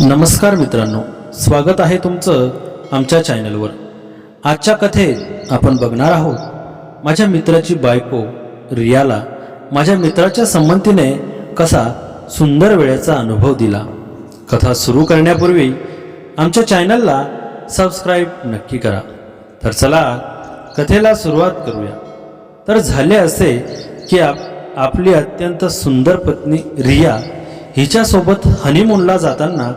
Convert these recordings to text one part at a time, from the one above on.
नमस्कार मित्रांनो, स्वागत आहे तुमचं आमच्या चॅनलवर। आजच्या कथेत आपण बघणार आहोत माझ्या मित्राची बायको रियाला माझ्या मित्राच्या संमतीने कसा सुंदर वेळेचा अनुभव दिला। कथा सुरू करण्यापूर्वी आमच्या चॅनलला सबस्क्राइब नक्की करा। तर चला कथेला सुरुवात करूया। तर झाले असे की आपली अत्यंत सुंदर पत्नी रिया हिच्यासोबत हनीमूनला जाताना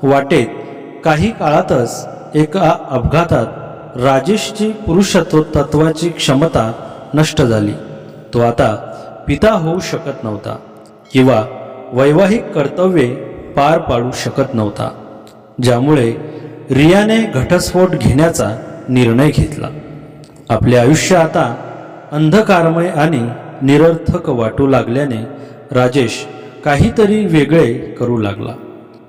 वाटेत काही काळातच एका अपघातात राजेशची पुरुषत्व तत्वाची क्षमता नष्ट झाली। तो आता पिता होऊ शकत नव्हता किंवा वैवाहिक कर्तव्ये पार पाडू शकत नव्हता, ज्यामुळे रियाने घटस्फोट घेण्याचा निर्णय घेतला। आपले आयुष्य आता अंधकारमय आणि निरर्थक वाटू लागल्याने राजेश काहीतरी वेगळे करू लागला,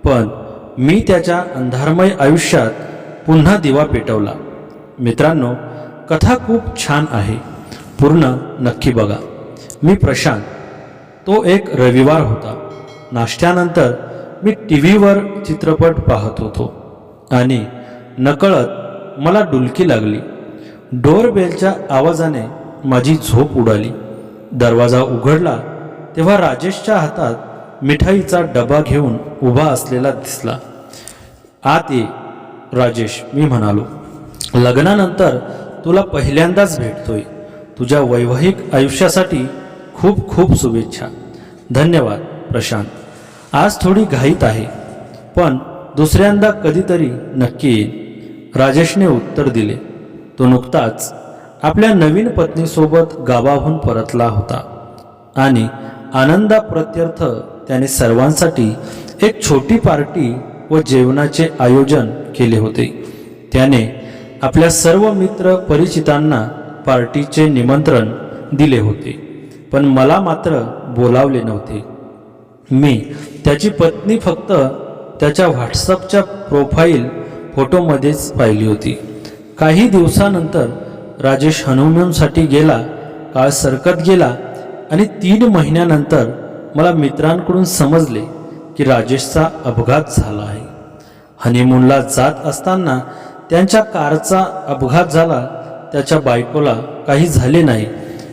पण मी त्याच्या अंधारमय आयुष्यात पुन्हा दिवा पेटवला। मित्रांनो, कथा खूप छान आहे, पूर्ण नक्की बघा। मी प्रशांत। तो एक रविवार होता। नाश्त्यानंतर मी टीव्हीवर चित्रपट पाहत होतो आणि नकळत मला डुलकी लागली। डोरबेलच्या आवाजाने माझी झोप उडाली। दरवाजा उघडला तेव्हा राजेशच्या हातात मिठाईचा डबा घेऊन उभा असलेला दिसला। आत ये राजेश, मी म्हणालो। लग्नानंतर तुला पहिल्यांदाच भेटतोय। तुझ्या वैवाहिक आयुष्यासाठी खूप खूप शुभेच्छा। धन्यवाद प्रशांत। आज थोडी घाईत आहे, पण दुसऱ्यांदा कधीतरी नक्की येईन, राजेशने उत्तर दिले। तो नुकताच आपल्या नवीन पत्नीसोबत गावाहून परतला होता आणि आनंदाप्रत्यर्थ त्याने सर्वांसाठी एक छोटी पार्टी व जेवणाचे आयोजन केले होते। त्याने आपल्या सर्व मित्र परिचितांना पार्टीचे निमंत्रण दिले होते, पण मला मात्र बोलावले नव्हते। मी त्याची पत्नी फक्त त्याच्या व्हॉट्सअपच्या प्रोफाईल फोटोमध्येच पाहिली होती। काही दिवसानंतर राजेश हनीमूनसाठी गेला। काळ सरकत गेला आणि 3 महिन्यानंतर मला मित्रांकडून समजले की राजेशचा अपघात झाला आहे। हनीमूनला जात असताना त्यांच्या कारचा अपघात झाला। त्याच्या बायकोला काही झाले नाही,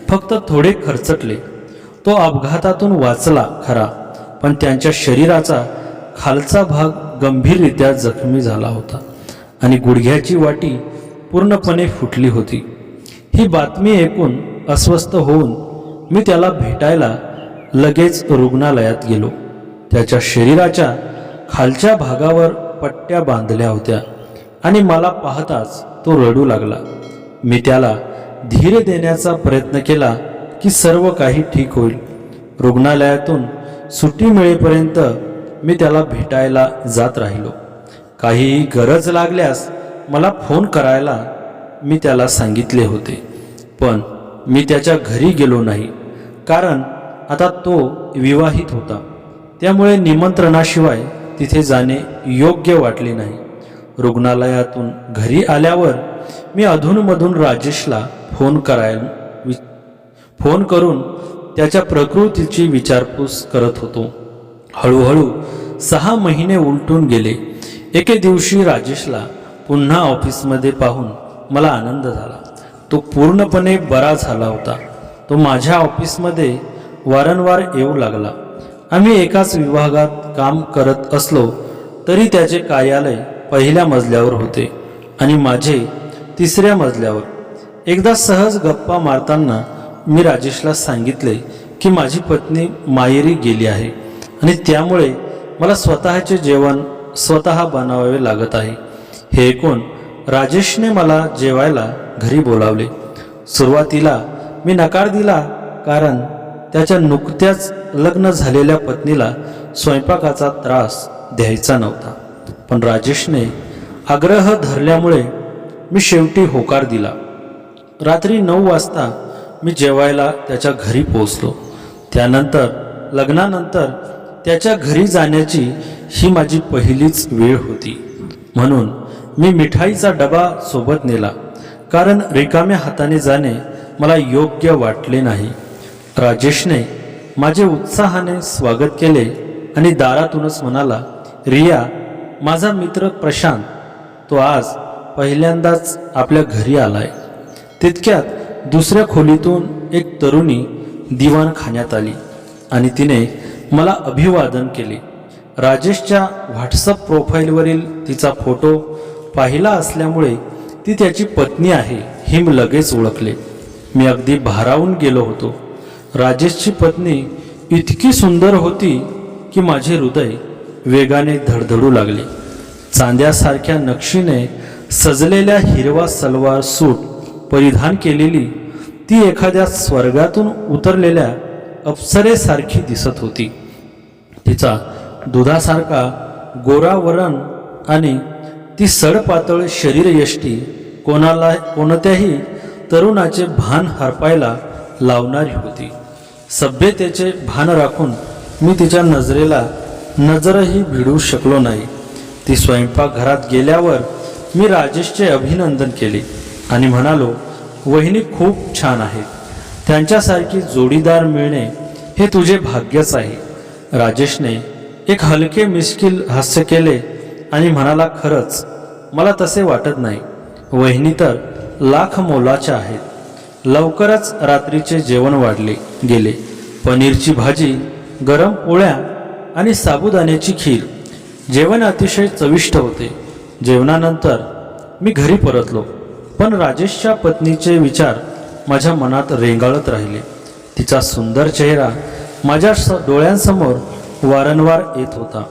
फक्त थोडे खरचटले। तो अपघातातून वाचला खरा, पण त्यांच्या शरीराचा खालचा भाग गंभीररित्या जखमी झाला होता आणि गुडघ्याची वाटी पूर्णपणे फुटली होती। ही बातमी ऐकून अस्वस्थ होऊन मी त्याला भेटायला लगेच रुग्णालयात गेलो। त्याच्या शरीराच्या खालच्या भागावर पट्ट्या बांधल्या होत्या आणि मला पाहताच तो रडू लागला। मी त्याला धीर देण्याचा प्रयत्न केला की सर्व काही ठीक होईल। रुग्णालयातून सुट्टी मिळेपर्यंत मी त्याला भेटायला जात राहिलो। काहीही गरज लागल्यास मला फोन करायला मी त्याला सांगितले होते, पण मी त्याच्या घरी गेलो नाही, कारण आता तो विवाहित होता। त्यामुळे निमंत्रणाशिवाय तिथे जाणे योग्य वाटले नाही। रुग्णालयातून घरी आल्यावर मी अधूनमधून राजेशला फोन करून त्याच्या प्रकृतीची विचारपूस करत होतो। हळूहळू 6 महिने उलटून गेले। एके दिवशी राजेशला पुन्हा ऑफिसमध्ये पाहून मला आनंद झाला। तो पूर्णपणे बरा झाला होता। तो माझ्या ऑफिसमध्ये वारंवार येऊ लागला। आम्ही एकाच विभागात काम करत असलो तरी त्याचे कार्यालय पहिल्या मजल्यावर होते आणि माझे 3ऱ्या मजल्यावर। एकदा सहज गप्पा मारताना मी राजेशला सांगितले की माझी पत्नी माहेरी गेली आहे आणि त्यामुळे मला स्वतःचे जेवण स्वतः बनवावे लागत आहे। हे ऐकून राजेशने मला जेवायला घरी बोलावले। सुरुवातीला मी नकार दिला, कारण त्याच्या नुकत्याच लग्न झालेल्या पत्नीला स्वयंपाकाचा त्रास द्यायचा नव्हता, पण राजेशने आग्रह धरल्यामुळे मी शेवटी होकार दिला। रात्री 9 वाजता मी जेवायला त्याच्या घरी पोहोचलो। त्यानंतर लग्नानंतर त्याच्या घरी जाण्याची ही माझी पहिलीच वेळ होती, म्हणून मी मिठाईचा डबा सोबत नेला, कारण रिकाम्या हाताने जाणे मला योग्य वाटले नाही। राजेशने माझे उत्साहाने स्वागत केले आणि दारातूनच म्हणाला, रिया, माझा मित्र प्रशांत तो आज पहिल्यांदाच आपल्या घरी आलाय. तितक्यात दुसऱ्या खोलीतून एक तरुणी दिवाणखान्यात आली आणि तिने मला अभिवादन केले. राजेशच्या व्हॉट्सअप प्रोफाईलवरील तिचा फोटो पाहिला असल्यामुळे ती त्याची पत्नी आहे हे मी लगेच ओळखले. मी अगदी भारावून गेलो होतो. राजेशची पत्नी इतकी सुंदर होती की माझे हृदय वेगाने धडधडू लागले. चांद्यासारख्या नक्षीने सजलेल्या हिरवा सलवार सूट परिधान केलेली ती एखाद्या स्वर्गातून उतरलेल्या अप्सरेसारखी दिसत होती. तिचा दुधासारखा गोरा वरण आणि ती सडपातळ शरीरयष्टी कोणत्याही तरुणाचे भान हरपायला लावणारी होती. सभ्यतेचे भान राखून मी तिच्या नजरेला नजरही भिडू शकलो नाही. ती स्वयंपाकघरात गेल्यावर मी राजेशचे अभिनंदन केले आणि म्हणालो, वहिनी खूप छान आहेत. त्यांच्यासारखी जोडीदार मिळणे हे तुझे भाग्यच आहे. राजेशने एक हलके मिश्किल हास्य केले आणि म्हणाला, खरंच मला तसे वाटत नाही. वहिनी तर लाख मोलाच्या आहेत. लवकरच रात्रीचे जेवण वाढले गेले. पनीरची भाजी, गरम पोळ्या आणि साबुदाण्याची खीर. जेवण अतिशय चविष्ट होते. जेवणानंतर मी घरी परतलो, पण राजेशच्या पत्नीचे विचार माझ्या मनात रेंगाळत राहिले. तिचा सुंदर चेहरा माझ्या डोळ्यांसमोर वारंवार येत होता.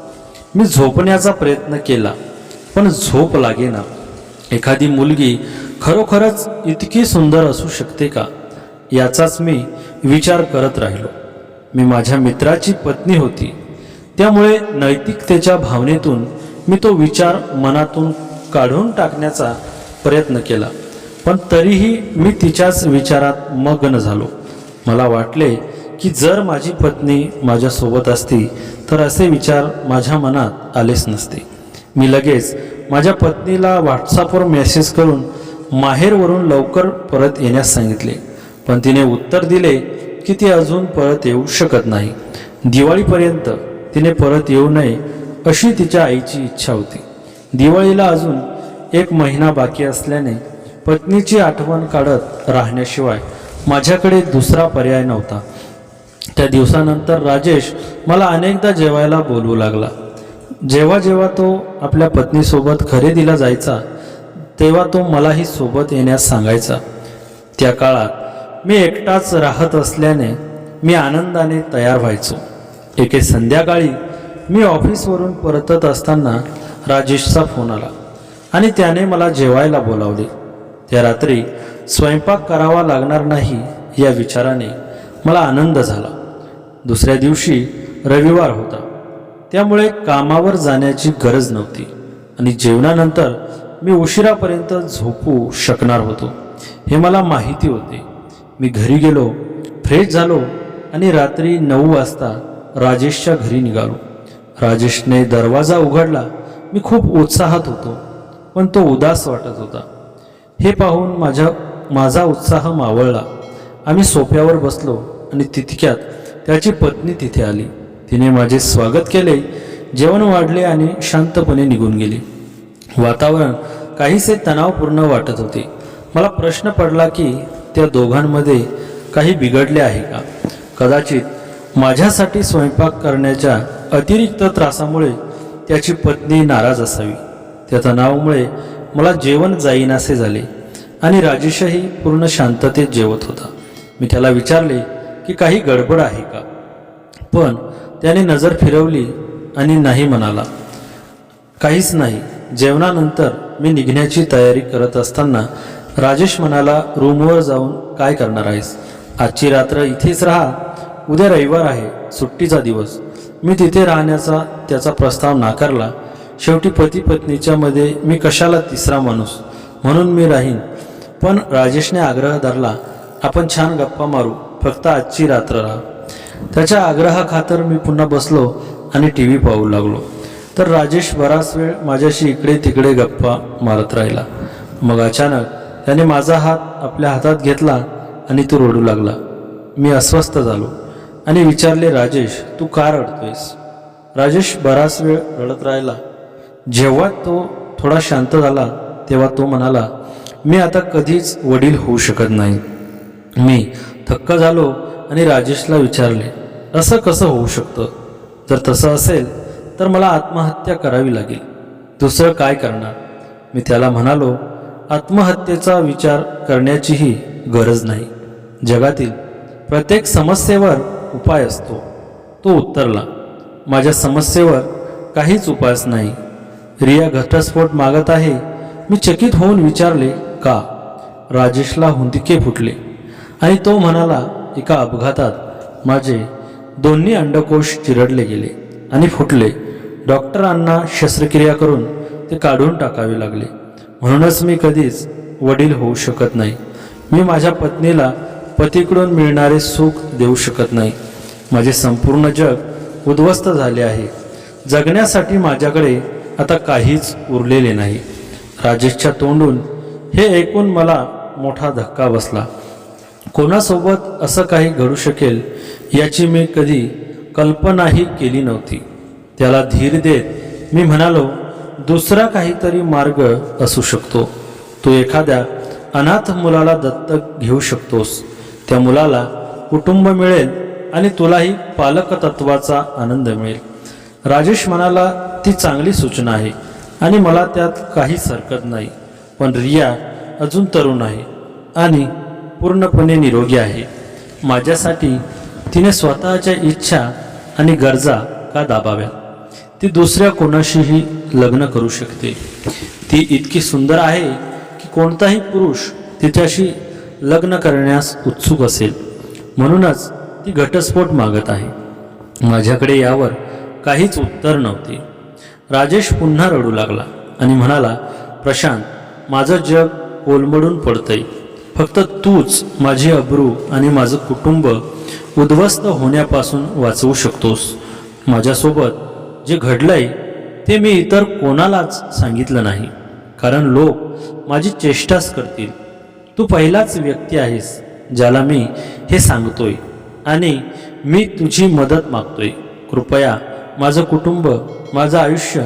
मी झोपण्याचा प्रयत्न केला, पण झोप लागेना. एखादी मुलगी खरोखरच इतकी सुंदर असू शकते का, याचाच मी विचार करत राहिलो. मी माझ्या मित्राची पत्नी होती, त्यामुळे नैतिकतेच्या भावनेतून मी तो विचार मनातून काढून टाकण्याचा प्रयत्न केला, पण तरीही मी तिच्याच विचारात मग्न झालो. मला वाटले की जर माझी पत्नी माझ्यासोबत असती तर असे विचार माझ्या मनात आलेच नसते. मी लगेच माझ्या पत्नीला व्हॉट्सअपवर मेसेज करून माहेरवरून लवकर परत येण्यास सांगितले, पण तिने उत्तर दिले की ती अजून परत येऊ शकत नाही. दिवाळीपर्यंत तिने परत येऊ नये अशी तिच्या आईची इच्छा होती. दिवाळीला अजून 1 महिना बाकी असल्याने पत्नीची आठवण काढत राहण्याशिवाय माझ्याकडे दुसरा पर्याय नव्हता. त्या दिवसानंतर राजेश मला अनेकदा जेवायला बोलवू लागला. जेव्हा जेव्हा तो आपल्या पत्नीसोबत खरेदीला जायचा तेव्हा तो मलाही सोबत येण्यास सांगायचा. त्या काळात मी एकटाच राहत असल्याने मी आनंदाने तयार व्हायचो. एके संध्याकाळी मी ऑफिसवरून परतत असताना राजेशचा फोन आला आणि त्याने मला जेवायला बोलावले. त्या रात्री स्वयंपाक करावा लागणार नाही या विचाराने मला आनंद झाला. दुसऱ्या दिवशी रविवार होता, त्यामुळे कामावर जाण्याची गरज नव्हती आणि जेवणानंतर मी उशिरापर्यंत झोपू शकणार होतो हे मला माहिती होते. मी घरी गेलो, फ्रेश झालो आणि रात्री 9 वाजता राजेशच्या घरी निघालो. राजेशने दरवाजा उघडला. मी खूप उत्साहात होतो, पण तो उदास वाटत होता. हे पाहून माझा उत्साह मावळला. आम्ही सोफ्यावर बसलो आणि तितक्यात त्याची पत्नी तिथे आली. तिने माझे स्वागत केले, जेवण वाढले आणि शांतपणे निघून गेली. वातावरण काहीसे तणावपूर्ण वाटत होते. मला प्रश्न पडला की त्या दोघांमध्ये काही बिघडले आहे का. कदाचित माझ्यासाठी स्वयंपाक करण्याच्या अतिरिक्त त्रासामुळे त्याची पत्नी नाराज असावी. त्या तणावामुळे मला जेवण जाईनासे झाले आणि राजेशही पूर्ण शांततेत जेवत होता. मी त्याला विचारले की काही गडबड आहे का, पण त्याने नजर फिरवली आणि नाही म्हणाला. काहीच नाही. जेवणानंतर मी निघण्याची तयारी करत असताना राजेश म्हणाला, रूमवर जाऊन काय करणार आहेस? आजची रात्र इथेच राहा, उद्या रविवार आहे, सुट्टीचा दिवस. मी तिथे राहण्याचा त्याचा प्रस्ताव नाकारला. शेवटी पती पत्नीच्या मध्ये मी कशाला तिसरा माणूस, म्हणून मी राहीन. पण राजेशने आग्रह धरला, आपण छान गप्पा मारू, फक्त आजची रात्र राहा. त्याच्या आग्रहाखातर मी पुन्हा बसलो आणि TV पाहू लागलो. तर राजेश बराच वेळ माझ्याशी इकडे तिकडे गप्पा मारत राहिला. मग अचानक त्याने माझा हात आपल्या हातात घेतला आणि तो रडू लागला. मी अस्वस्थ झालो आणि विचारले, राजेश तू का रडतोयस? राजेश बराच वेळ रडत राहिला. जेव्हा तो थोडा शांत झाला तेव्हा तो म्हणाला, मी आता कधीच वडील होऊ शकत नाही. मी थक्क झालो आणि राजेशला विचारले, असं कसं होऊ शकतं? जर तसं असेल तर मला आत्महत्या करावी लागेल. दुसरं काय करणार? मी त्याला म्हणालो, आत्महत्येचा विचार करण्याचीही गरज नाही. जगातील प्रत्येक समस्येवर उपाय असतो. तो उत्तरला, माझ्या समस्येवर काहीच उपायच नाही. रिया घटस्फोट मागत आहे. मी चकित होऊन विचारले, का? राजेशला हुंदके फुटले आणि तो म्हणाला, एका अपघातात माझे दोन्ही अंडकोश चिरडले गेले आणि फुटले. डॉक्टरांना शस्त्रक्रिया करून ते काढून टाकावे लागले. म्हणूनच मी कधीच वडील होऊ शकत नाही. मी माझ्या पत्नीला पतीकडून मिळणारे सुख देऊ शकत नाही. माझे संपूर्ण जग उद्ध्वस्त झाले आहे. जगण्यासाठी माझ्याकडे आता काहीच उरलेले नाही. राजेशच्या तोंडून हे ऐकून मला मोठा धक्का बसला. कोणासोबत असं काही घडू शकेल याची मी कधी कल्पनाही केली नव्हती. त्याला धीर देत मी म्हणालो, दुसरा काहीतरी मार्ग असू शकतो. तू एखाद्या अनाथ मुलाला दत्तक घेऊ शकतोस. त्या मुलाला कुटुंब मिळेल आणि तुलाही पालकत्वाचा आनंद मिळेल. राजेश म्हणाला, ती चांगली सूचना आहे आणि मला त्यात काहीच हरकत नाही. पण रिया अजून तरुण आहे आणि पूर्णपणे निरोगी आहे. माझ्यासाठी तिने स्वतःच्या इच्छा आणि गरजा का दाबाव्या? ती दुसऱ्या कोणाशीही लग्न करू शकते. ती इतकी सुंदर आहे की कोणताही पुरुष तिच्याशी लग्न करण्यास उत्सुक असेल. म्हणूनच ती घटस्फोट मागत आहे. माझ्याकडे यावर काहीच उत्तर नव्हते. राजेश पुन्हा रडू लागला आणि म्हणाला, प्रशांत, माझं जग कोलमडून पडतंय. फक्त तूच माझी अब्रू आणि माझं कुटुंब उद्ध्वस्त होण्यापासून वाचवू शकतोस. माझ्यासोबत जे घडलंय ते मी इतर कोणालाच सांगितलं नाही, कारण लोक माझी चेष्टाच करतील. तू पहिलाच व्यक्ती आहेस ज्याला मी हे सांगतोय आणि मी तुझी मदत मागतोय. कृपया माझं कुटुंब, माझं आयुष्य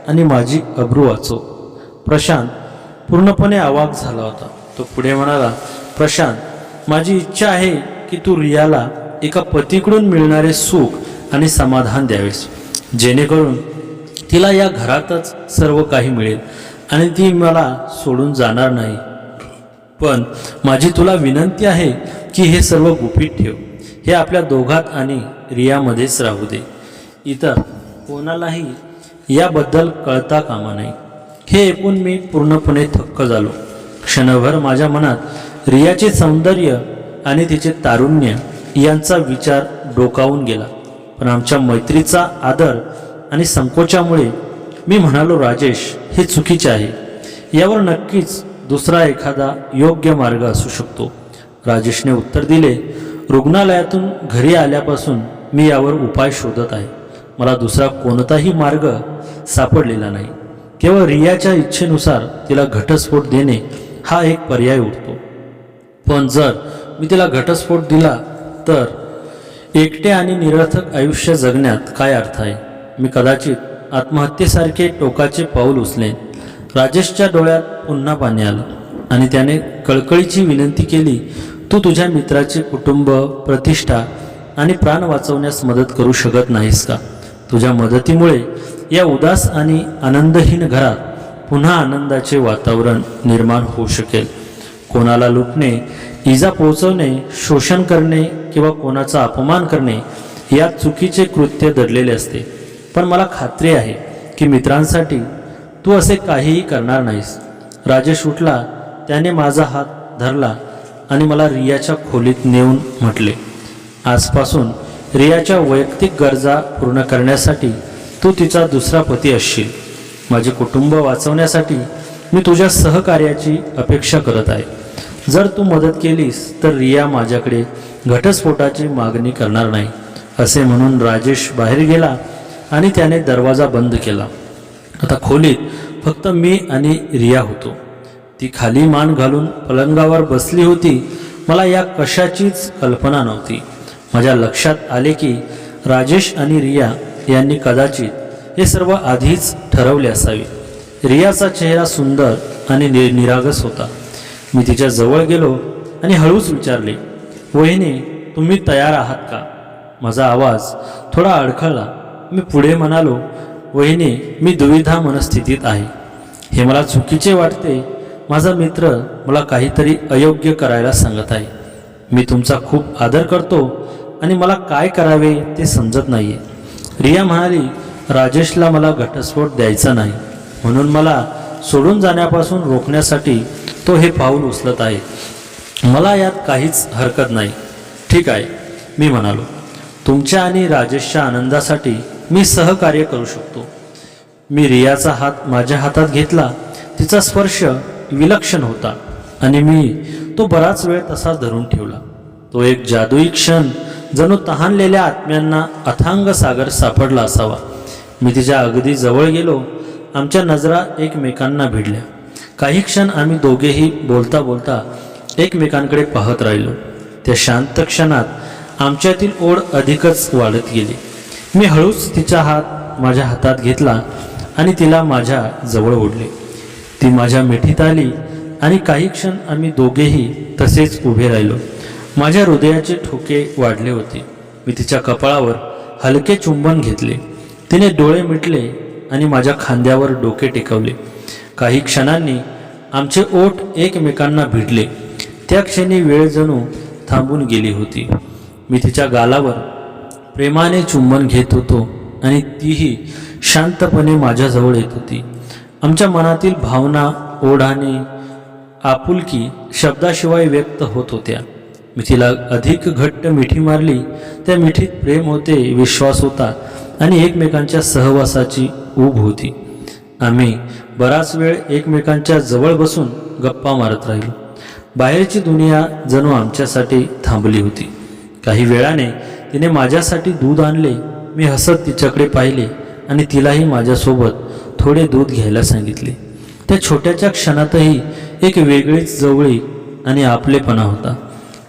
आणि माझी अब्रू वाचव. प्रशांत पूर्णपणे अवाक झाला होता. तो पुढे म्हणाला, प्रशांत, माझी इच्छा आहे की तू रियाला एका पतीकडून मिळणारे सुख आणि समाधान द्यावेस, जेणेकरून तिला या घरातच सर्व काही मिळेल आणि ती मला सोडून जाणार नाही. पण माझी तुला विनंती आहे की हे सर्व गुपित ठेव. हे आपल्या दोघात आणि रियामध्येच राहू दे. इतर कोणालाही याबद्दल कळता कामा नाही. हे ऐकून मी पूर्णपणे थक्क झालो. क्षणभर माझ्या मनात रियाचे सौंदर्य आणि तिचे तारुण्य यांचा विचार डोकावून गेला. पण आमच्या मैत्रीचा आदर आणि संकोचामुळे मी म्हणालो, राजेश, हे चुकीचे आहे. यावर नक्कीच दुसरा एखादा योग्य मार्ग असू शकतो. राजेशने उत्तर दिले, रुग्णालयातून घरी आल्यापासून मी यावर उपाय शोधत आहे. मला दुसरा कोणताही मार्ग सापडलेला नाही. केवळ रियाच्या इच्छेनुसार तिला घटस्फोट देणे हा एक पर्याय उरतो. पण जर मी तिला घटस्फोट दिला तर एकटे आणि निरर्थक आयुष्य जगण्यात काय अर्थ आहे? मी कदाचित आत्महत्येसारखे टोकाचे पाऊल उचलेन. राजेशच्या डोळ्यात पुन्हा पाणी आलं आणि त्याने कळकळीची विनंती केली, तू तुझ्या मित्राचे कुटुंब, प्रतिष्ठा आणि प्राण वाचवण्यास मदत करू शकत नाहीस का? तुझ्या मदतीमुळे या उदास आणि आनंदहीन घरात पुन्हा आनंदाचे वातावरण निर्माण होऊ शकेल. कोणाला लुटणे, इजा पोहोचवणे, शोषण करणे किंवा कोणाचा अपमान करणे यात चुकीचे कृत्य दडलेले असते. पण मला खात्री आहे की मित्रांसाठी तू असे काहीही करणार नाहीस. राजेश उठला. त्याने माझा हात धरला आणि मला रियाच्या खोलीत नेऊन म्हटले, आजपासून रियाच्या वैयक्तिक गरजा पूर्ण करण्यासाठी तू तिचा दुसरा पती असशील. माझे कुटुंब वाचवण्यासाठी मी तुझ्या सहकार्याची अपेक्षा करत आहे. जर तू मदत केलीस तर रिया माझ्याकडे घटस्फोटाची मागणी करणार नाही. असे म्हणून राजेश बाहेर गेला आणि त्याने दरवाजा बंद केला. आता खोलीत फक्त मी आणि रिया होतो. ती खाली मान घालून पलंगावर बसली होती. मला या कशाचीच कल्पना नव्हती. माझ्या लक्षात आले की राजेश आणि रिया यांनी कदाचित हे सर्व आधीच ठरवले असावे. रियाचा चेहरा सुंदर आणि निरागस होता. मी तिच्या जवळ गेलो आणि हळूच विचारले, वहिनी, तुम्ही तयार आहात का? माझा आवाज थोडा अडखळला. मी पुढे म्हणालो, वहिनी, मी दुविधा मनस्थितीत आहे. हे मला चुकीचे वाटते. माझा मित्र मला काहीतरी अयोग्य करायला सांगत आहे. मी तुमचा खूप आदर करतो आणि मला काय करावे ते समजत नाही आहे. रिया म्हणाली, राजेशला मला घटस्फोट द्यायचा नाही, म्हणून मला सोडून जाण्यापासून रोखण्यासाठी तो हे पाऊल उचलत आहे. मला यात काहीच हरकत नाही. ठीक आहे, मी म्हणालो. तुमच्या आणि राजेशच्या आनंदासाठी मी सहकार्य करू शकतो. मी रियाचा हात माझ्या हातात घेतला. तिचा स्पर्श विलक्षण होता आणि मी तो बराच वेळ तसाच धरून ठेवला. तो एक जादुई क्षण, जणू तहानलेल्या आत्म्यांना अथांग सागर सापडला असावा. मी तिच्या अगदी जवळ गेलो. आमच्या नजरा एकमेकांना भिडल्या. काही क्षण आम्ही दोघेही बोलता बोलता एकमेकांकडे पाहत राहिलो. त्या शांत क्षणात आमच्यातील ओढ अधिकच वाढत गेली. मी हळूच तिचा हात माझ्या हातात घेतला आणि तिला माझ्या जवळ ओढले. ती माझ्या मिठीत आली आणि काही क्षण आम्ही दोघेही तसेच उभे राहिलो. माझ्या हृदयाचे ठोके वाढले होते. मी तिच्या कपाळावर हलके चुंबन घेतले. तिने डोळे मिटले आणि माझ्या खांद्यावर डोके टेकवले. काही क्षणांनी आमचे ओठ एकमेकांना भिडले. त्या क्षणी वेळ जणू थांबून गेली होती. मी तिच्या गालावर प्रेमाने चुंबन घेत होतो आणि तीही शांतपणे माझ्याजवळ येत होती. आमच्या मनातील भावना, ओढ आणि आपुलकी शब्दाशिवाय व्यक्त होत होत्या. मी तिला अधिक घट्ट मिठी मारली. त्या मिठीत प्रेम होते, विश्वास होता आणि एकमेकांच्या सहवासाची ऊब होती. आम्ही बराच वेळ एकमेकांच्या जवळ बसून गप्पा मारत राहिलो. बाहेरची दुनिया जणू आमच्यासाठी थांबली होती. काही वेळाने तिने माझ्यासाठी दूध आणले. मी हसत तिच्याकडे पाहिले आणि तिलाही माझ्यासोबत थोडे दूध घ्यायला सांगितले. त्या छोट्याच्या क्षणातही एक वेगळीच जवळीक आणि आपलेपणा होता.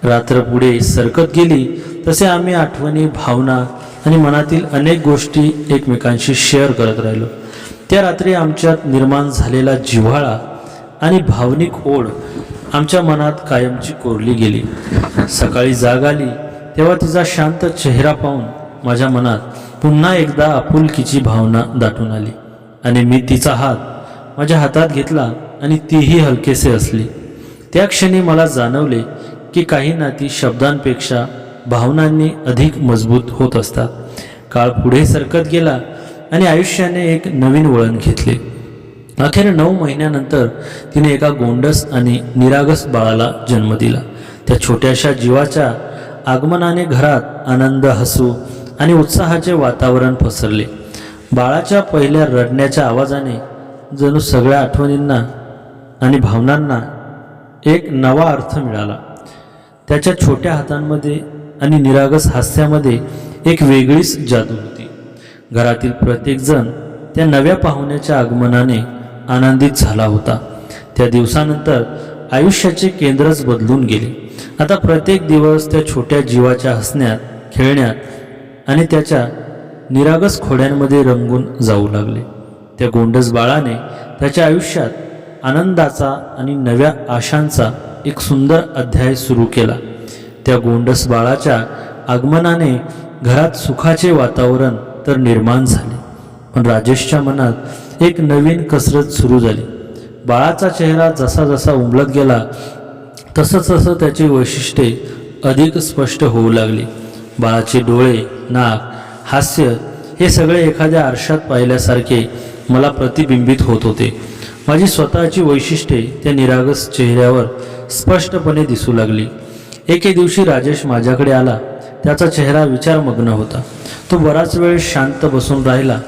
रात्र पुढे सरकत गेली तसे आम्ही आठवणी, भावना आणि मनातील अनेक गोष्टी एकमेकांशी शेअर करत राहिलो. त्या रात्री आमच्यात निर्माण झालेला जिव्हाळा आणि भावनिक ओढ आमच्या मनात कायमची कोरली गेली. सकाळी जाग आली तेव्हा तिचा शांत चेहरा पाहून माझ्या मनात पुन्हा एकदा आपुलकीची भावना दाटून आली आणि मी तिचा हात माझ्या हातात घेतला आणि तीही हलकेसे असली. त्या क्षणी मला जाणवले की काही नाती शब्दांपेक्षा भावनांनी अधिक मजबूत होत असतात. काळ पुढे सरकत गेला आणि आयुष्याने एक नवीन वळण घेतले. अखेर 9 महिन्यानंतर तिने एका गोंडस आणि निरागस बाळाला जन्म दिला. त्या छोट्याशा जीवाच्या आगमनाने घरात आनंद, हसू आणि उत्साहाचे वातावरण पसरले. बाळाच्या पहिल्या रडण्याच्या आवाजाने जणू सगळ्या आठवणींना आणि भावनांना एक नवा अर्थ मिळाला. त्याच्या छोट्या हातांमध्ये आणि निरागस हास्यामध्ये एक वेगळीच जादू होती. घरातील प्रत्येकजण त्या नव्या पाहुण्याच्या आगमनाने आनंदित झाला होता. त्या दिवसानंतर आयुष्याचे केंद्रच बदलून गेले. आता प्रत्येक दिवस त्या छोट्या जीवाच्या हसण्यात, खेळण्यात आणि त्याच्या निरागस खोड्यांमध्ये रंगून जाऊ लागले. त्या गोंडस बाळाने त्याच्या आयुष्यात आनंदाचा आणि नव्या आशांचा एक सुंदर अध्याय सुरू केला. त्या गोंडस बाळाच्या आगमनाने घरात सुखाचे वातावरण तर निर्माण झाले, पण राजेशच्या मनात एक नवीन कसरत सुरू झाली. बाळाचा चेहरा जसा जसा उमलत गेला तसं त्याची वैशिष्ट्ये अधिक स्पष्ट होऊ लागली. बाळाचे डोळे, नाक, हास्य हे सगळे एखाद्या आरशात पाहिल्यासारखे मला प्रतिबिंबित होत होते. माझी स्वतःची वैशिष्ट्ये त्या निरागस चेहऱ्यावर स्पष्टपणे दिसू लागली. एके दिवशी राजेश माझ्याकडे आला. त्याचा चेहरा विचारमग्न होता. तो बराच वेळ शांत बसून राहिला.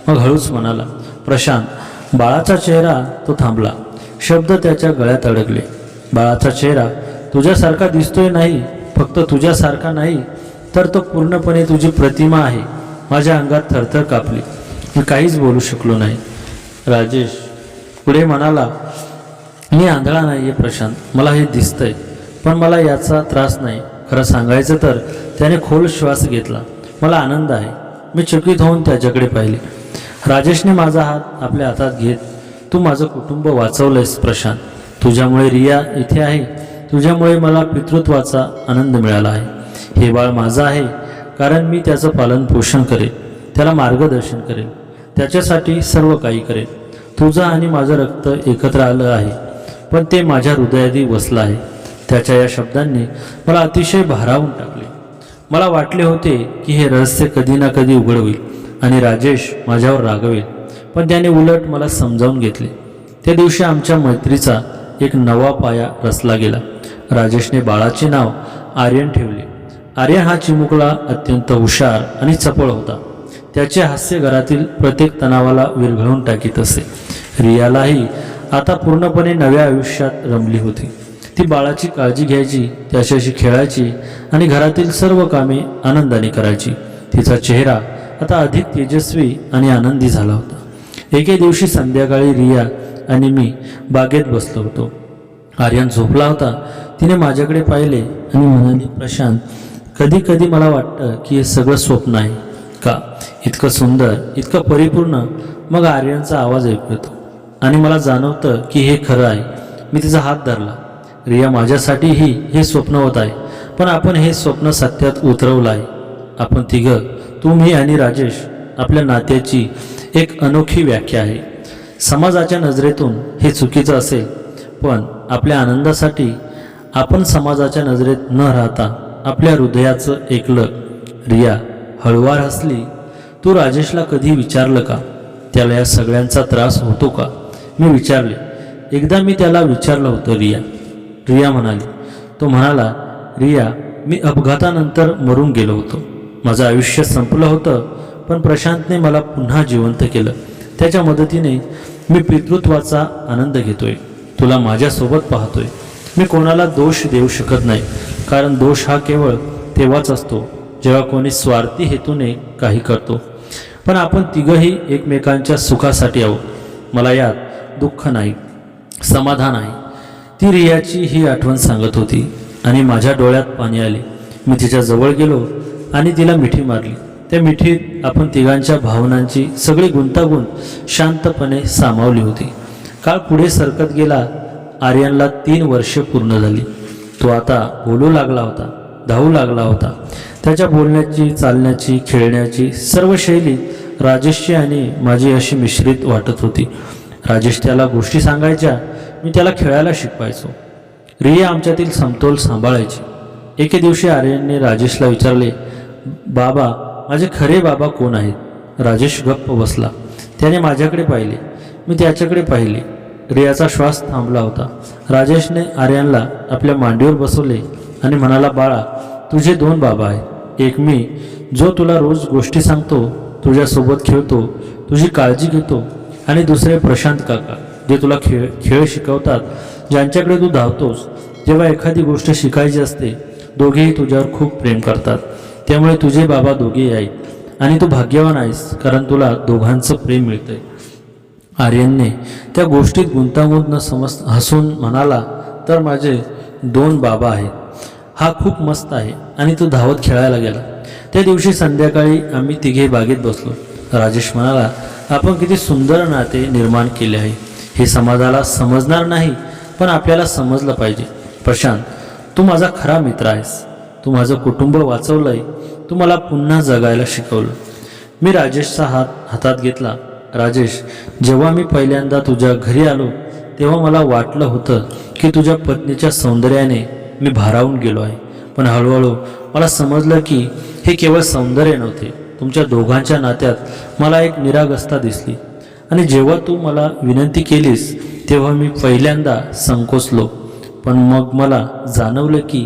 मग हळूच म्हणाला, प्रशांत. बाळाचा चेहरा तो थांबला. शब्द त्याच्या गळ्यात अडकले. बाळाचा चेहरा तुझ्यासारखा दिसतोय नाही, फक्त तुझ्यासारखा नाही तर तो पूर्णपणे तुझी प्रतिमा आहे. माझ्या अंगात थरथर कापली. मी काहीच बोलू शकलो नाही. राजेश पुढे म्हणाला, मी आंधळा नाही आहे प्रशांत, मला हे दिसतंय, पण मला याचा त्रास नाही. खरं सांगायचं तर त्याने खोल श्वास घेतला. मला आनंद आहे. मी चकित होऊन त्याच्याकडे पाहिले. राजेशने माझा हात आपल्या हातात घेत, तू माझं कुटुंब वाचवलंयस प्रशांत. तुझ्यामुळे रिया इथे आहे. तुझ्यामुळे मला पितृत्वाचा आनंद मिळाला आहे. हे बाळ माझं आहे, कारण मी त्याचं पालन पोषण करेन, त्याला मार्गदर्शन करेन, त्याच्यासाठी सर्व काही करेन. तुझं आणि माझं रक्त एकत्र आलं आहे, पण ते माझ्या हृदयातही वसलं आहे. त्याच्या या शब्दांनी मला अतिशय भारावून टाकले. मला वाटले होते की हे रहस्य कधी ना कधी उघड होईल आणि राजेश माझ्यावर रागवेल, पण त्याने उलट मला समजावून घेतले. त्या दिवशी आमच्या मैत्रीचा एक नवा पाया रचला गेला. राजेशने बाळाचे नाव आर्यन ठेवले. आर्यन हा चिमुकला अत्यंत हुशार आणि चपळ होता. त्याचे हास्य घरातील प्रत्येक तणावाला विरघळून टाकीत असे. रियालाही आता पूर्णपणे नव्या आयुष्यात रमली होती. ती बाळाची काळजी घ्यायची, त्याच्याशी खेळायची आणि घरातील सर्व कामे आनंदाने करायची. तिचा चेहरा आता अधिक तेजस्वी आणि आनंदी झाला होता. एके दिवशी संध्याकाळी रिया आणि मी बागेत बसलो होतो. आर्यन झोपला होता. तिने माझ्याकडे पाहिले आणि म्हणाली, प्रशांत, कधी कधी मला वाटतं की हे सगळं स्वप्न आहे का? इतकं सुंदर, इतकं परिपूर्ण. मग आर्यनचा आवाज ऐकू येतो आणि मला जाणवतं की हे खरं आहे. मी तिचा हात धरला. रिया, माझ्यासाठीही हे स्वप्न होत आहे, पण आपण हे स्वप्न सत्यात उतरवलं आहे. आपण तिघं, तू, मी आणि राजेश, आपल्या नात्याची एक अनोखी व्याख्या आहे. समाजाच्या नजरेतून हे चुकीचं असेल, पण आपल्या आनंदासाठी आपण समाजाच्या नजरेत न राहता आपल्या हृदयाचं ऐकलं. रिया हळुवार हसली. तू राजेशला कधी विचारलं का, त्याला या सगळ्यांचा त्रास होतो का? मी विचारले. एकदा मी त्याला विचारलं होतं रिया. रिया म्हणाली. तो म्हणाला, रिया, मी अपघातानंतर मरून गेलो होतो. माझं आयुष्य संपलं होतं, पण प्रशांतने मला पुन्हा जिवंत केलं. त्याच्या मदतीने मी पितृत्वाचा आनंद घेतोय. तुला माझ्यासोबत पाहतोय. मी कोणाला दोष देऊ शकत नाही, कारण दोष हा केवळ तेव्हाच असतो जेव्हा कोणी स्वार्थी हेतूने काही करतो. पण आपण तिघंही एकमेकांच्या सुखासाठी आहोत. मला यात दुःख नाही, समाधान आहे. ती रियाची ही आठवण सांगत होती आणि माझ्या डोळ्यात पाणी आले. मी तिच्या जवळ गेलो आणि तिला मिठी मारली. त्या मिठीत आपण तिघांच्या भावनांची सगळी गुंतागुंत शांतपणे सामावली होती. काळ पुढे सरकत गेला. आर्यनला 3 वर्षे पूर्ण झाली. तो आता बोलू लागला होता, धावू लागला होता. त्याच्या बोलण्याची, चालण्याची, खेळण्याची सर्व शैली राजेशची आणि माझी अशी मिश्रित वाटत होती. राजेश त्याला गोष्टी सांगायच्या, मी त्याला खेळायला शिकवायचो. रिया आमच्यातील समतोल सांभाळायची. एके दिवशी आर्यनने राजेशला विचारले, बाबा, माझे खरे बाबा कोण आहेत? राजेश गप्प बसला. त्याने माझ्याकडे पाहिले, मी त्याच्याकडे पाहिले. रियाचा श्वास थांबला होता. राजेशने आर्यनला आपल्या मांडीवर बसवले आणि म्हणाला, बाळा, तुझे 2 बाबा आहेत. एक मी, जो तुला रोज गोष्टी सांगतो, तुझ्यासोबत खेळतो, तुझी काळजी घेतो, आणि दुसरे प्रशांत काका, जे तुला खेळ शिकवतात, ज्यांच्याकडे तू धावतोस जेव्हा एखादी गोष्ट शिकायची असते. दोघेही तुझ्यावर खूप प्रेम करतात. त्यामुळे तुझे बाबा दोघेही आहेत आणि तू भाग्यवान आहेस, कारण तुला दोघांचं प्रेम मिळतंय. आर्यनने त्या गोष्टीत गुंतागुंत न हसून म्हणाला, तर माझे 2 बाबा आहेत. हा खूप मस्त आहे. आणि तो धावत खेळायला गेला. त्या दिवशी संध्याकाळी आम्ही तिघे बागेत बसलो. राजेश म्हणाला, आपण किती सुंदर नाते निर्माण केले आहे. हे समाजाला समजणार नाही, पण आपल्याला समजलं पाहिजे. प्रशांत, तू माझा खरा मित्र आहेस. तू माझं कुटुंब वाचवलंय. तू मला पुन्हा जगायला शिकवलं. मी राजेशचा हात हातात घेतला. राजेश, जेव्हा मी पहिल्यांदा तुझ्या घरी आलो तेव्हा मला वाटलं होतं की तुझ्या पत्नीच्या सौंदर्याने मी भारावून गेलो आहे. पण हळूहळू मला समजलं की हे केवळ सौंदर्य नव्हते. तुमच्या दोघांच्या नात्यात मला एक निरागसता दिसली. आणि जेव्हा तू मला विनंती केलीस तेव्हा मी पहिल्यांदा संकोचलो. पण मग मला जाणवलं की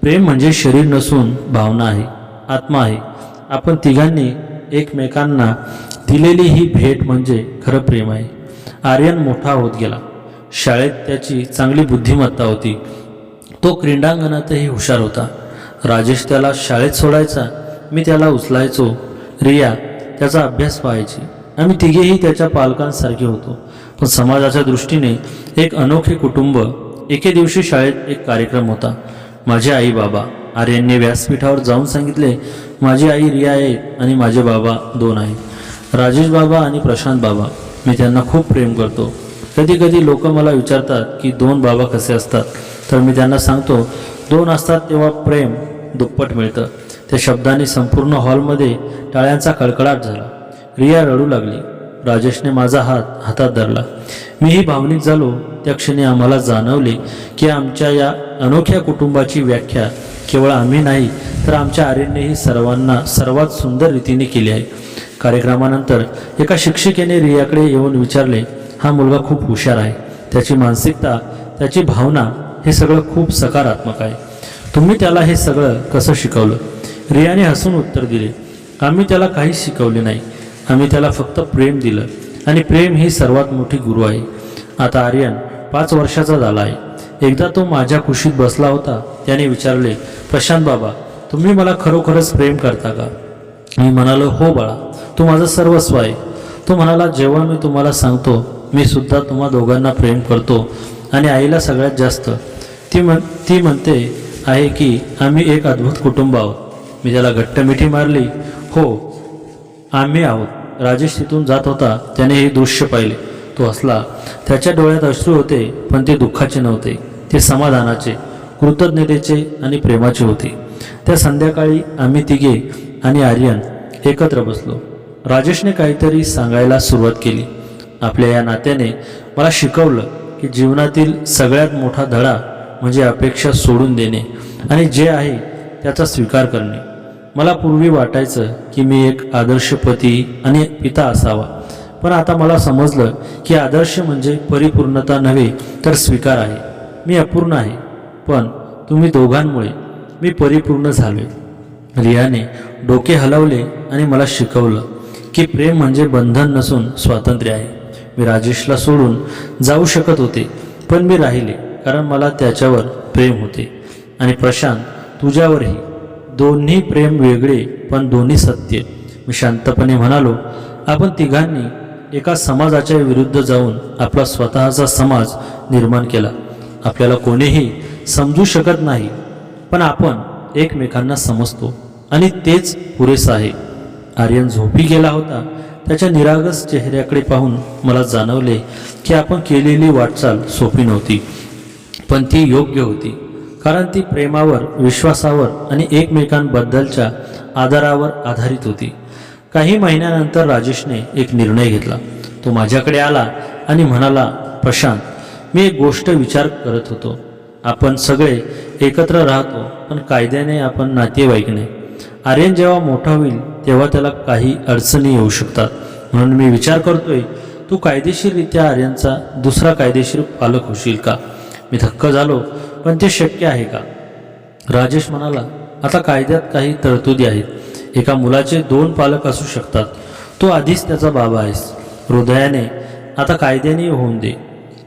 प्रेम म्हणजे शरीर नसून भावना आहे, आत्मा आहे. आपण तिघांनी एकमेकांना दिलेली ही भेट म्हणजे खरं प्रेम आहे. आर्यन मोठा होत गेला. शाळेत त्याची चांगली बुद्धिमत्ता होती. तो क्रीडांगणातही हुशार होता. राजेश त्याला शाळेत सोडायचा, मी त्याला उचलायचो. रिया त्याचा अभ्यास पाहायची. आम्ही तिघेही त्याच्या पालकांसारखे होतो. पण समाजाच्या दृष्टीने एक अनोखे कुटुंब. एके दिवशी शाळेत एक कार्यक्रम होता. माझे आई बाबा. आर्यनने व्यासपीठावर जाऊन सांगितले, माझी आई रिया आहे आणि माझे बाबा 2 आहेत. राजेश बाबा आणि प्रशांत बाबा, मी त्यांना खूप प्रेम करतो. कधी कधी लोक मला विचारतात की 2 बाबा कसे असतात, तर मी त्यांना सांगतो 2 असतात तेव्हा प्रेम दुप्पट मिळतं. त्या शब्दांनी संपूर्ण हॉलमध्ये टाळ्यांचा कडकडाट झाला. रिया रडू लागली. राजेशने माझा हात हातात धरला. मीही भावनिक झालो. त्या क्षणी आम्हाला जाणवले की आमच्या या अनोख्या कुटुंबाची व्याख्या केवळ आम्ही नाही तर आमच्या आर्यननेही सर्वांना सर्वात सुंदर रीतीने केली आहे. कार्यक्रमानंतर एका शिक्षिकेने रियाकडे येऊन विचारले, हा मुलगा खूप हुशार आहे, त्याची मानसिकता, त्याची भावना हे सगळं खूप सकारात्मक आहे. तुम्ही त्याला हे सगळं कसं शिकवलं? रियाने हसून उत्तर दिले, आम्ही त्याला काहीच शिकवले नाही, आम्ही त्याला फक्त प्रेम दिलं आणि प्रेम ही सर्वात मोठी गुरु आहे. आता आर्यन 5 वर्षाचा झाला आहे. एकदा तो माझ्या कुशीत बसला होता. त्याने विचारले, प्रशांत बाबा, तुम्ही मला खरोखरच प्रेम करता का? मी म्हणालो, हो बाळा, तू माझं सर्वस्व आहे. तो म्हणाला, जेव्हा मी तुम्हाला सांगतो मी सुद्धा तुम्हा दोघांना प्रेम करतो आणि आईला सगळ्यात जास्त. ती म्हणते आहे की आम्ही एक अद्भुत कुटुंब आहोत. मी त्याला घट्ट मिठी मारली. हो, आम्ही आहोत. राजेश तिथून जात होता. त्याने हे दृश्य पाहिले. तो हसला. त्याच्या डोळ्यात अश्रू होते, पण ते दुःखाचे नव्हते, ते समाधानाचे, कृतज्ञतेचे आणि प्रेमाचे होते. त्या संध्याकाळी आम्ही तिघे आणि आर्यन एकत्र बसलो. राजेशने काहीतरी सांगायला सुरुवात केली. आपल्या या नात्याने मला शिकवलं की जीवनातील सगळ्यात मोठा धडा म्हणजे अपेक्षा सोडून देणे आणि जे आहे त्याचा स्वीकार करणे. मला पूर्वी वाटायचं की मी एक आदर्श पती आणि पिता असावा, पण आता मला समजलं की आदर्श म्हणजे परिपूर्णता नव्हे तर स्वीकार आहे. मी अपूर्ण आहे, पण तुम्ही दोघांमुळे मी परिपूर्ण झालोय. रियाने डोके हलवले आणि मला शिकवलं की प्रेम म्हणजे बंधन नसून स्वातंत्र्य आहे. मी राजेशला सोडून जाऊ शकत होते, पण मी राहिले कारण मला त्याच्यावर प्रेम होते. आणि प्रशांत, तुझ्यावरही. दोन्ही प्रेम वेगळे पण दोन्ही सत्य. मी शांतपणे म्हणालो, आपण तिघांनी एका समाजाच्या विरुद्ध जाऊन आपला स्वतःचा समाज निर्माण केला. आपल्याला कोणीही समजू शकत नाही, पण आपण एकमेकांना समजतो आणि तेच पुरेसं आहे. आर्यन झोपी गेला होता. त्याच्या निरागस चेहऱ्याकडे पाहून मला जाणवले की आपण केलेली वाटचाल सोपी नव्हती, पण ती योग्य होती, कारण ती प्रेमावर, विश्वासावर आणि एकमेकांबद्दलच्या आदरावर आधारित होती. काही महिन्यानंतर राजेशने एक निर्णय घेतला. तो माझ्याकडे आला आणि म्हणाला, प्रशांत, मी एक गोष्ट विचार करत होतो. आपण सगळे एकत्र राहतो, पण कायद्याने आपण नातेवाईक नाही. आर्यन जेव्हा मोठा होईल तेव्हा त्याला काही अडचणी येऊ शकतात. म्हणून मी विचार करतोय, तू कायदेशीररित्या आर्यनचा दुसरा कायदेशीर पालक होशील का? मी थक्क झालो, पण ते शक्य आहे का? राजेश म्हणाला, आता कायद्यात काही तरतुदी आहेत. एका मुलाचे 2 पालक असू शकतात. तू आधीच त्याचा बाबा आहेस. हृदयाने, आता कायद्याने होऊन दे.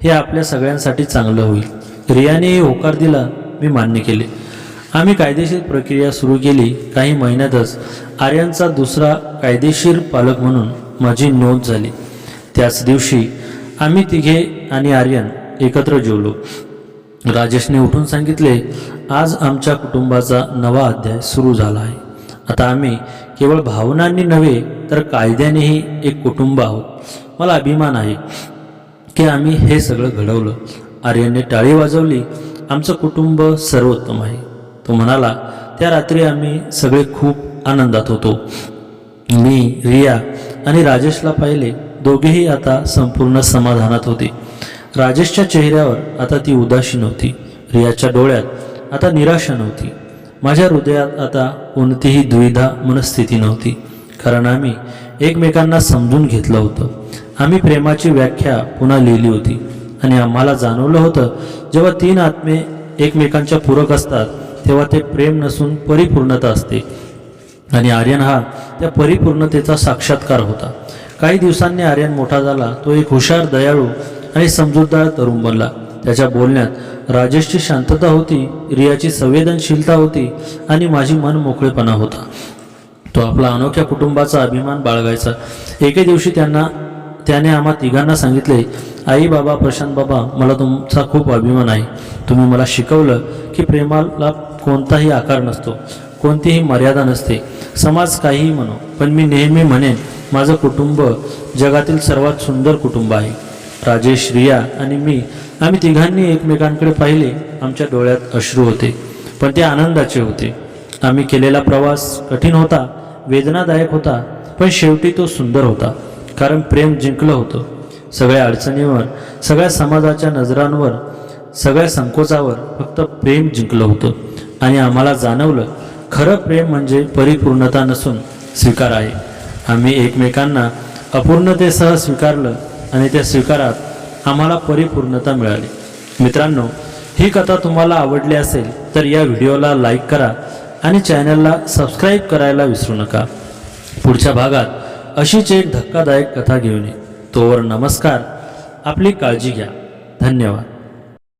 हे आपल्या सगळ्यांसाठी चांगलं होईल. रियानेही होकार दिला. मी मान्य केले. आम्ही कायदेशीर प्रक्रिया सुरू केली. काही महिन्यातच आर्यनचा दुसरा कायदेशीर पालक म्हणून माझी नोंद झाली. त्याच दिवशी आम्ही तिघे आणि आर्यन एकत्र जेवलो. राजेशने उठून सांगितले, आज आमच्या कुटुंबाचा नवा अध्याय सुरू झाला आहे. आता आम्ही केवळ भावनांनी नव्हे तर कायद्यानेही एक कुटुंब आहोत. मला अभिमान आहे की आम्ही हे सगळं घडवलं. आर्यनने टाळी वाजवली. आमचं कुटुंब सर्वोत्तम आहे. तो म्हणाला, त्या रात्री आम्ही सगळे खूप आनंदात होतो. मी, रिया आणि राजेशला पाहिले. दोघेही आता संपूर्ण समाधानात होते. राजेशच्या चेहऱ्यावर आता ती उदासी नव्हती. रियाच्या डोळ्यात आता निराशा नव्हती. माझ्या हृदयात आता कोणतीही द्विधा मनस्थिती नव्हती, कारण आम्ही एकमेकांना समजून घेतलं होतं. आम्ही प्रेमाची व्याख्या पुन्हा लिहिली होती आणि आम्हाला जाणवलं होतं, जेव्हा 3 आत्मे एकमेकांच्या पूरक असतात तेव्हा ते प्रेम नसून परिपूर्णता असते. आणि आर्यन हा त्या परिपूर्णतेचा साक्षात्कार होता. काही दिवसांनी आर्यन मोठा झाला. तो एक हुशार, दयाळू आणि समजूतदार तरुण बनला. त्याच्या बोलण्यात राजेशची शांतता होती, रियाची संवेदनशीलता होती आणि माझी मन मोकळेपणा होता. तो आपला अनोख्या कुटुंबाचा अभिमान बाळगायचा. एके दिवशी त्याने आम्हा तिघांना सांगितले, आई, बाबा, प्रशांत बाबा, मला तुमचा खूप अभिमान आहे. तुम्ही मला शिकवलं की प्रेमाला कोणताही आकार नसतो, कोणतीही मर्यादा नसते. समाज काहीही म्हणो, पण मी नेहमी म्हणेन माझं कुटुंब जगातील सर्वात सुंदर कुटुंब आहे. राजेश, रिया आणि मी आम्ही तिघांनी एकमेकांकडे पाहिले. आमच्या डोळ्यात अश्रू होते, पण ते आनंदाचे होते. आम्ही केलेला प्रवास कठीण होता, वेदनादायक होता, पण शेवटी तो सुंदर होता, कारण प्रेम जिंकलं होतं. सगळ्या अडचणीवर, सगळ्या समाजाच्या नजरांवर, सगळ्या संकोचावर फक्त प्रेम जिंकलं होतं. आणि आम्हाला जाणवलं, खरं प्रेम म्हणजे परिपूर्णता नसून स्वीकार आहे. आम्ही एकमेकांना अपूर्णतेसह स्वीकारलं आणि त्या स्वीकारात आम्हाला परिपूर्णता मिळाली. मित्रांनो, ही कथा तुम्हाला आवडली असेल तर या व्हिडिओला लाईक करा आणि चॅनलला सबस्क्राईब करायला विसरू नका. पुढच्या भागात अशीच एक धक्कादायक कथा घेऊन ये. तोवर नमस्कार. आपली काळजी घ्या. धन्यवाद.